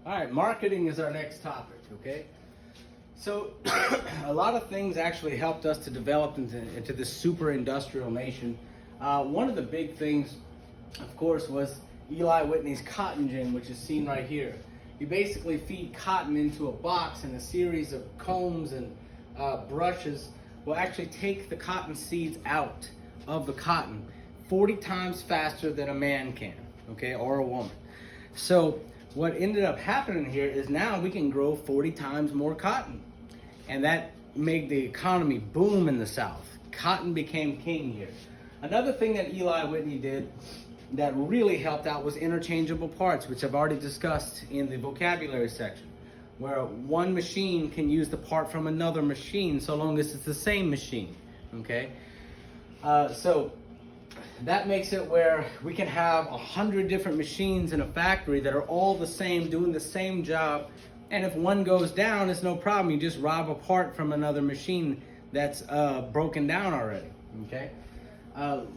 All right, marketing is our next topic, okay? So a lot of things actually helped us to develop into this super industrial nation. One of the big things, of course, was Eli Whitney's cotton gin, which is seen right here. You basically feed cotton into a box, and a series of combs and brushes will actually take the cotton seeds out of the cotton 40 times faster than a man can, okay, or a woman. So what ended up happening here is now we can grow 40 times more cotton. And that made the economy boom in the South. Cotton became king here. Another thing that Eli Whitney did that really helped out was interchangeable parts, which I've already discussed in the vocabulary section, where one machine can use the part from another machine so long as it's the same machine, okay? So that makes it where we can have 100 different machines in a factory that are all the same, doing the same job. And if one goes down, it's no problem. You just rob a part from another machine that's broken down already, okay?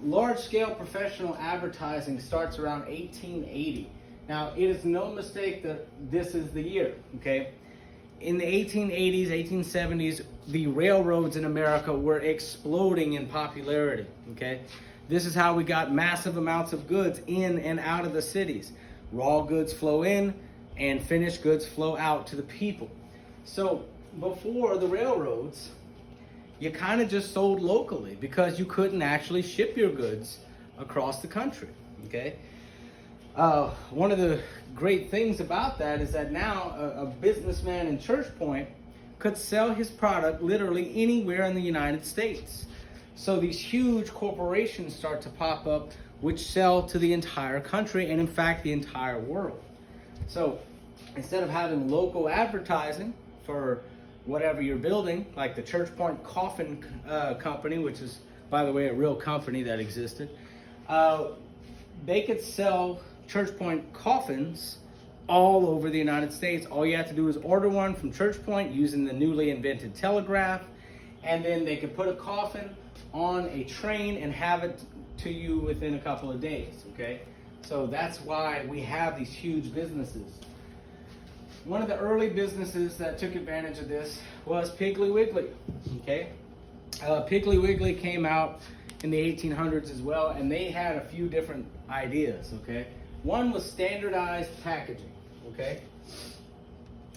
Large-scale professional advertising starts around 1880. Now, it is no mistake that this is the year, okay? In the 1880s, 1870s, the railroads in America were exploding in popularity, okay? This is how we got massive amounts of goods in and out of the cities. Raw goods flow in and finished goods flow out to the people. So before the railroads, you kind of just sold locally because you couldn't actually ship your goods across the country, okay? One of the great things about that is that now a businessman in Church Point could sell his product literally anywhere in the United States. So these huge corporations start to pop up which sell to the entire country and in fact the entire world. So instead of having local advertising for whatever you're building, like the Church Point Coffin Company, which is, by the way, a real company that existed, they could sell Church Point coffins all over the United States. All you have to do is order one from Church Point using the newly invented telegraph, and then they could put a coffin on a train and have it to you within a couple of days, okay? So that's why we have these huge businesses. One of the early businesses that took advantage of this was Piggly Wiggly, okay? Piggly Wiggly came out in the 1800s as well, and they had a few different ideas, okay? One was standardized packaging, okay?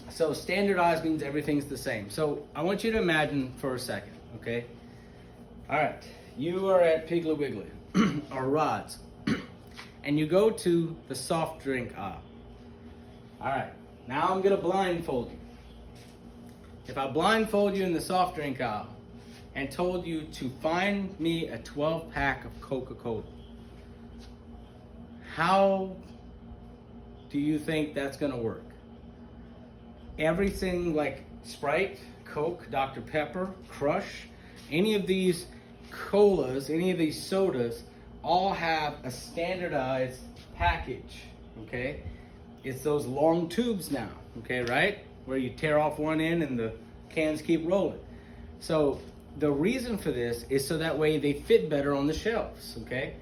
So standardized means everything's the same. So I want you to imagine for a second, okay? All right, you are at Piggly Wiggly, or Rod's, and you go to the soft drink aisle. All right, now I'm gonna blindfold you. If I blindfold you in the soft drink aisle and told you to find me a 12-pack of Coca-Cola, how do you think that's gonna work? Everything like Sprite, Coke, Dr. Pepper, Crush, any of these colas, any of these sodas, all have a standardized package, okay? It's those long tubes now, okay, right? Where you tear off one end and the cans keep rolling. So the reason for this is so that way they fit better on the shelves, okay?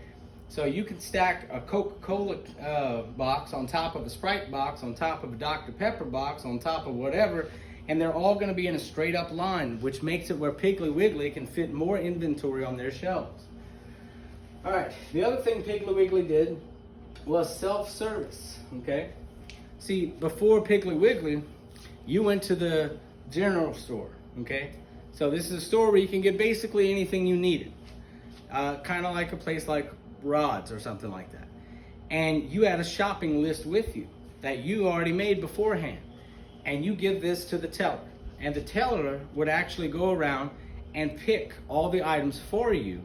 So you can stack a Coca-Cola box on top of a Sprite box, on top of a Dr. Pepper box, on top of whatever, and they're all gonna be in a straight up line, which makes it where Piggly Wiggly can fit more inventory on their shelves. All right, the other thing Piggly Wiggly did was self-service, okay? See, before Piggly Wiggly, you went to the general store, okay? So this is a store where you can get basically anything you needed. Kind of like a place like Rod's or something like that. And you had a shopping list with you that you already made beforehand. And you give this to the teller. And the teller would actually go around and pick all the items for you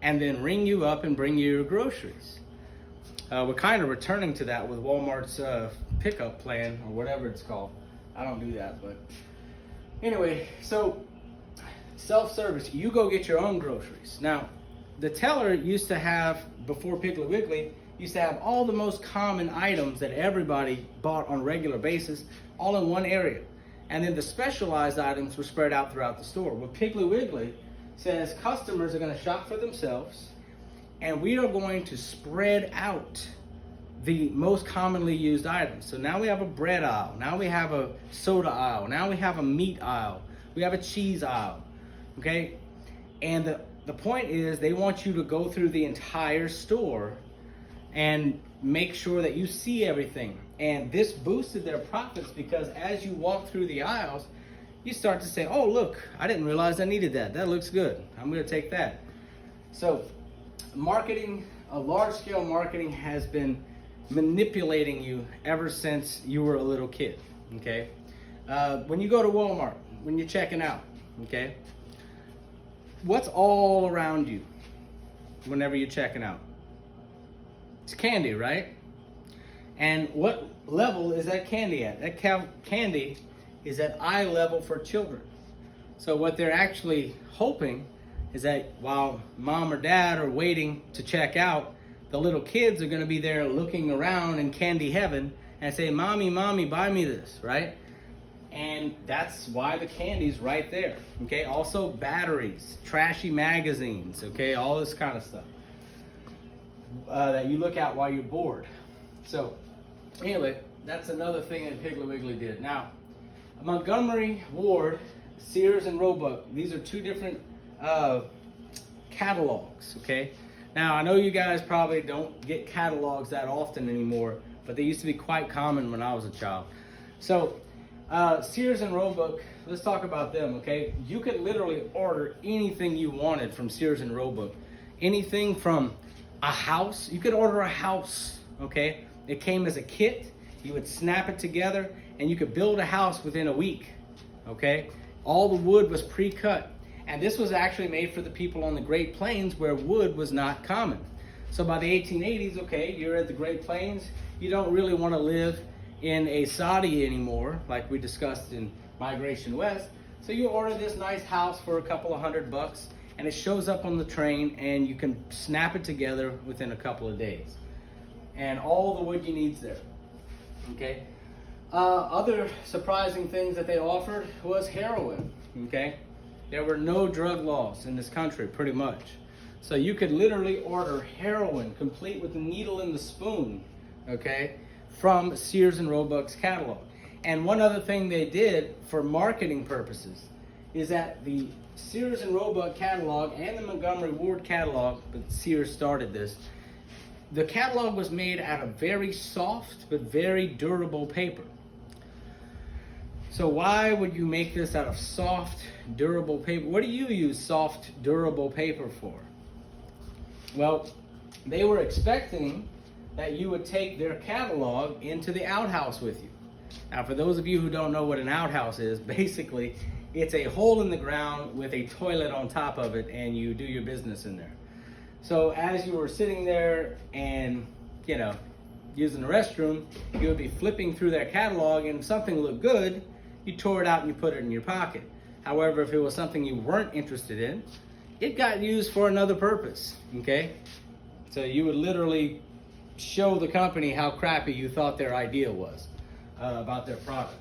and then ring you up and bring you your groceries. We're kind of returning to that with Walmart's pickup plan or whatever it's called. I don't do that, but anyway, so self-service, you go get your own groceries. Now, the teller used to have, before Piggly Wiggly, used to have all the most common items that everybody bought on a regular basis, all in one area. And then the specialized items were spread out throughout the store. Well, Piggly Wiggly says customers are gonna shop for themselves, and we are going to spread out the most commonly used items. So now we have a bread aisle, now we have a soda aisle, now we have a meat aisle, we have a cheese aisle, okay? And the point is they want you to go through the entire store and make sure that you see everything. And this boosted their profits because as you walk through the aisles, you start to say, oh, look, I didn't realize I needed that. That looks good. I'm gonna take that. So marketing, a large-scale marketing has been manipulating you ever since you were a little kid, okay? When you go to Walmart, when you're checking out, okay? What's all around you whenever you're checking out? It's candy, right? And what level is that candy at? That candy is at eye level for children. So what they're actually hoping is that while mom or dad are waiting to check out, the little kids are gonna be there looking around in candy heaven and say, mommy, mommy, buy me this, right? And that's why the candy's right there, okay? Also batteries, trashy magazines, okay? All this kind of stuff that you look at while you're bored. So anyway, that's another thing that Piggly Wiggly did. Now, Montgomery Ward, Sears, and Roebuck, these are two different catalogs, okay? Now, I know you guys probably don't get catalogs that often anymore, but they used to be quite common when I was a child. So, Sears and Roebuck, let's talk about them, okay? You could literally order anything you wanted from Sears and Roebuck. Anything from a house, you could order a house, okay? It came as a kit, you would snap it together, and you could build a house within a week, okay? All the wood was pre-cut. And this was actually made for the people on the Great Plains where wood was not common. So by the 1880s, okay, you're at the Great Plains, you don't really want to live in a soddy anymore, like we discussed in Migration West. So you order this nice house for a couple of $100, and it shows up on the train, and you can snap it together within a couple of days. And all the wood you need is there, okay? Other surprising things that they offered was heroin, okay? There were no drug laws in this country, pretty much. So you could literally order heroin, complete with the needle and the spoon, okay, from Sears and Roebuck's catalog. And one other thing they did for marketing purposes is that the Sears and Roebuck catalog and the Montgomery Ward catalog, but Sears started this, the catalog was made out of very soft but very durable paper. So why would you make this out of soft, durable paper? What do you use soft, durable paper for? Well, they were expecting that you would take their catalog into the outhouse with you. Now, for those of you who don't know what an outhouse is, basically, it's a hole in the ground with a toilet on top of it, and you do your business in there. So as you were sitting there and, you know, using the restroom, you would be flipping through their catalog, and if something looked good, you tore it out and you put it in your pocket. However, if it was something you weren't interested in, it got used for another purpose, okay? So you would literally show the company how crappy you thought their idea was about their product.